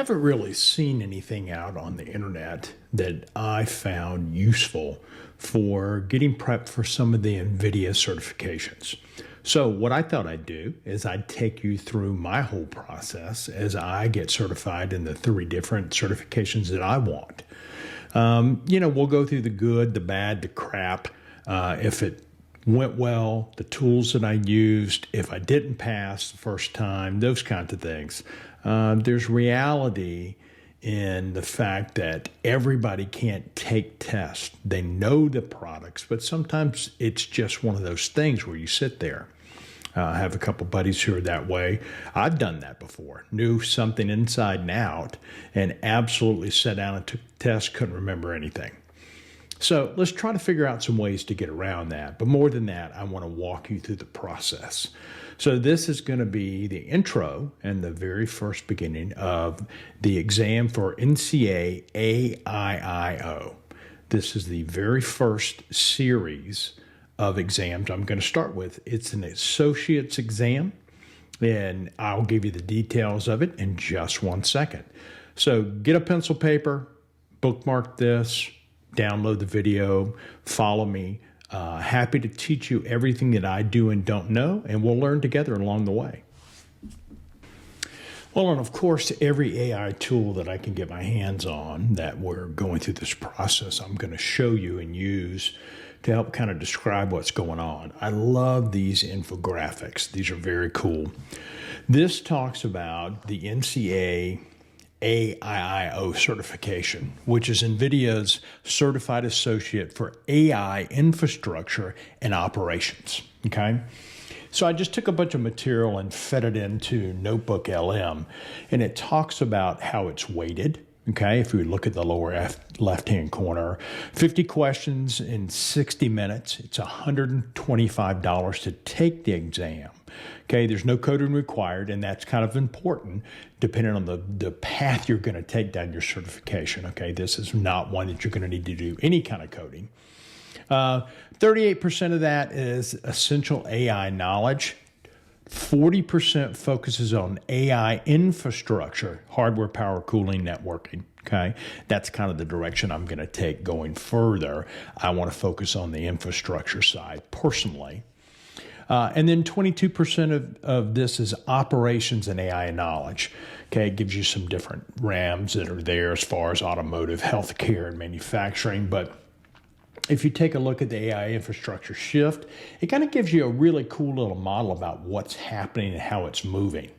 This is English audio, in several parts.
haven't really seen anything out on the internet that I found useful for getting prepped for some of the NVIDIA certifications. So what I thought I'd do is I'd take you through my whole process as I get certified in the 3 different certifications that I want. We'll go through the good, the bad, the crap. If it went well, the tools that I used, if I didn't pass the first time, those kinds of things. There's reality in the fact that everybody can't take tests. They know the products, but sometimes it's just one of those things where you sit there. I have a couple buddies who are that way. I've done that before, knew something inside and out, and absolutely sat down and took the test, couldn't remember anything. So let's try to figure out some ways to get around that. But more than that, I want to walk you through the process. So this is going to be the intro and the very first beginning of the exam for NCA AIIO. This is the very first series of exams I'm going to start with. It's an associate's exam, and I'll give you the details of it in just 1 second. So get a pencil, paper, bookmark this, download the video, follow me. Happy to teach you everything that I do and don't know, and we'll learn together along the way. Well, and of course, every AI tool that I can get my hands on that we're going through this process, I'm going to show you and use to help kind of describe what's going on. I love these infographics. These are very cool. This talks about the NCA AIIO certification, which is NVIDIA's Certified Associate for AI Infrastructure and Operations, okay? So I just took a bunch of material and fed it into Notebook LM, and it talks about how it's weighted, okay? If we look at the lower left-hand corner, 50 questions in 60 minutes. It's $125 to take the exam. Okay, there's no coding required, and that's kind of important depending on the path you're going to take down your certification. Okay, this is not one that you're going to need to do any kind of coding. 38% of that is essential AI knowledge. 40% focuses on AI infrastructure, hardware, power, cooling, networking. Okay, that's kind of the direction I'm going to take going further. I want to focus on the infrastructure side personally. And then 22% of this is operations and AI knowledge. Okay, it gives you some different RAMs that are there as far as automotive, healthcare, and manufacturing. But if you take a look at the AI infrastructure shift, it kind of gives you a really cool little model about what's happening and how it's moving.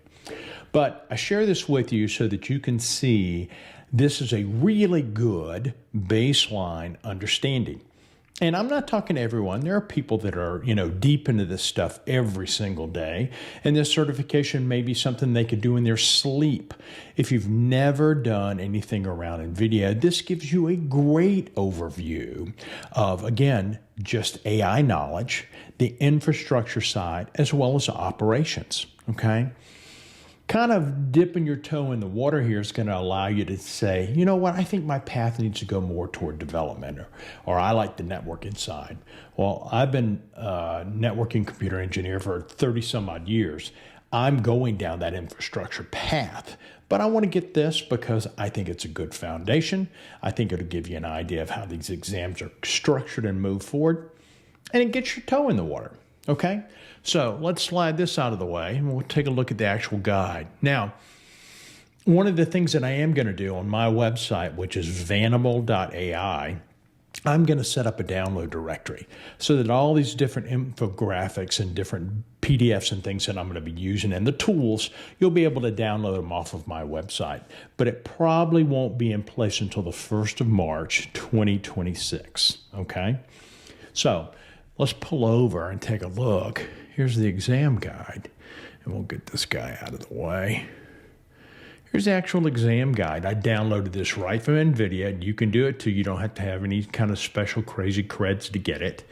But I share this with you so that you can see this is a really good baseline understanding. And I'm not talking to everyone. There are people that are, deep into this stuff every single day. And this certification may be something they could do in their sleep. If you've never done anything around NVIDIA, this gives you a great overview of, again, just AI knowledge, the infrastructure side, as well as operations, okay? Kind of dipping your toe in the water here is going to allow you to say, you know what, I think my path needs to go more toward development, or I like the networking side. Well, I've been a networking computer engineer for 30 some odd years. I'm going down that infrastructure path, but I want to get this because I think it's a good foundation. I think it'll give you an idea of how these exams are structured and move forward, and it gets your toe in the water. Okay, so let's slide this out of the way and we'll take a look at the actual guide. Now, one of the things that I am going to do on my website, which is vanimal.ai, I'm going to set up a download directory so that all these different infographics and different PDFs and things that I'm going to be using and the tools, you'll be able to download them off of my website. But it probably won't be in place until the 1st of March, 2026. Okay, so let's pull over and take a look. Here's the exam guide, and we'll get this guy out of the way. Here's the actual exam guide. I downloaded this right from NVIDIA. You can do it too. You don't have to have any kind of special crazy creds to get it.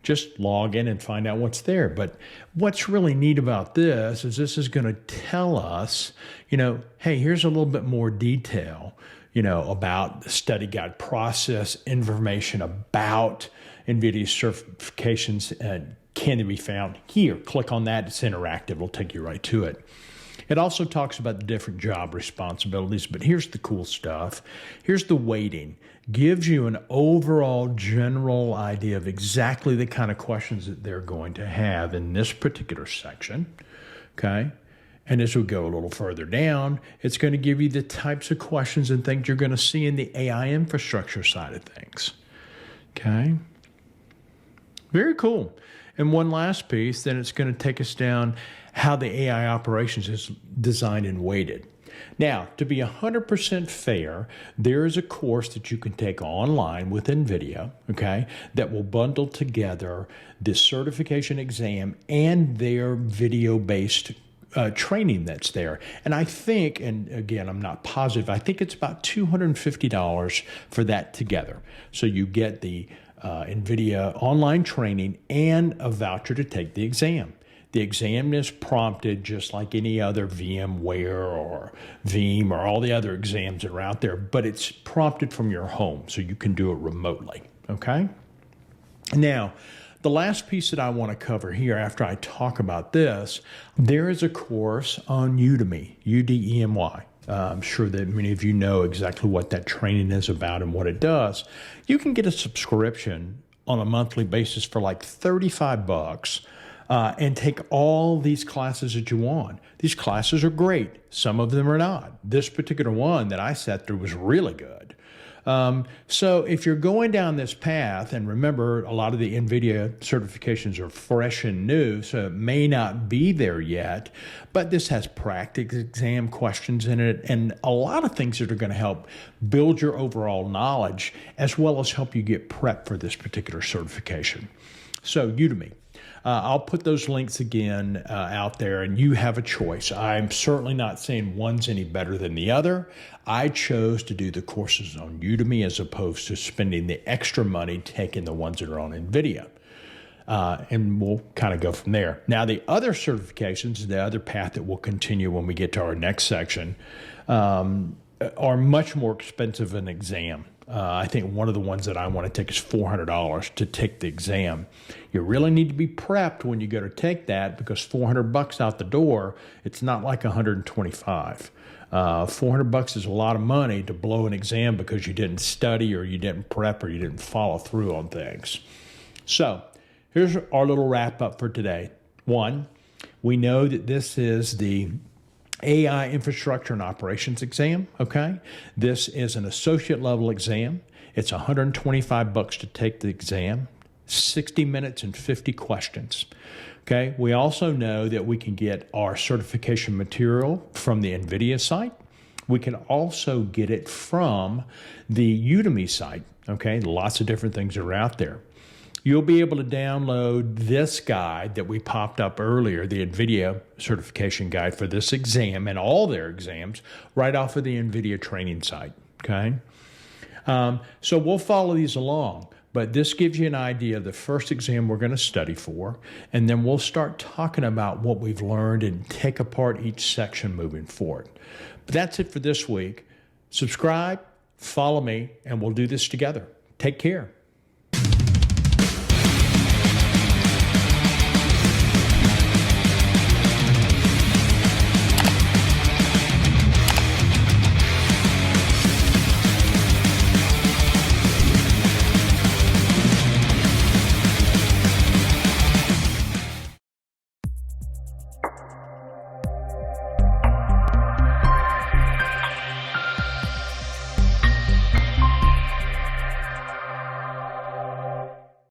Just log in and find out what's there. But what's really neat about this is going to tell us, hey, here's a little bit more detail, about the study guide process, information about NVIDIA certifications can be found here. Click on that. It's interactive. It'll take you right to it. It also talks about the different job responsibilities, but here's the cool stuff. Here's the weighting. Gives you an overall general idea of exactly the kind of questions that they're going to have in this particular section, okay? And as we go a little further down, it's going to give you the types of questions and things you're going to see in the AI infrastructure side of things, okay? Very cool. And one last piece, then it's going to take us down how the AI operations is designed and weighted. Now, to be 100% fair, there is a course that you can take online with NVIDIA, okay, that will bundle together the certification exam and their video-based training that's there. And I think, and again, I'm not positive, I think it's about $250 for that together. So you get the NVIDIA online training and a voucher to take the exam. The exam is prompted just like any other VMware or Veeam or all the other exams that are out there, but it's prompted from your home, so you can do it remotely, okay? Now, the last piece that I want to cover here after I talk about this, there is a course on Udemy, U-D-E-M-Y. I'm sure that many of you know exactly what that training is about and what it does. You can get a subscription on a monthly basis for like $35 and take all these classes that you want. These classes are great. Some of them are not. This particular one that I sat through was really good. So if you're going down this path, and remember, a lot of the NVIDIA certifications are fresh and new, so it may not be there yet, but this has practice exam questions in it and a lot of things that are going to help build your overall knowledge as well as help you get prepped for this particular certification. So Udemy. I'll put those links again out there, and you have a choice. I'm certainly not saying one's any better than the other. I chose to do the courses on Udemy as opposed to spending the extra money taking the ones that are on NVIDIA. And we'll kind of go from there. Now, the other certifications, the other path that we'll continue when we get to our next section, are much more expensive than an exam. I think one of the ones that I want to take is $400 to take the exam. You really need to be prepped when you go to take that because $400 out the door, it's not like $125. $400 is a lot of money to blow an exam because you didn't study or you didn't prep or you didn't follow through on things. So here's our little wrap up for today. One, we know that this is the AI Infrastructure and Operations exam, okay? This is an associate level exam. It's $125 to take the exam, 60 minutes and 50 questions, okay? We also know that we can get our certification material from the NVIDIA site. We can also get it from the Udemy site, okay? Lots of different things are out there. You'll be able to download this guide that we popped up earlier, the NVIDIA certification guide for this exam and all their exams, right off of the NVIDIA training site, okay? So we'll follow these along, but this gives you an idea of the first exam we're going to study for, and then we'll start talking about what we've learned and take apart each section moving forward. But that's it for this week. Subscribe, follow me, and we'll do this together. Take care.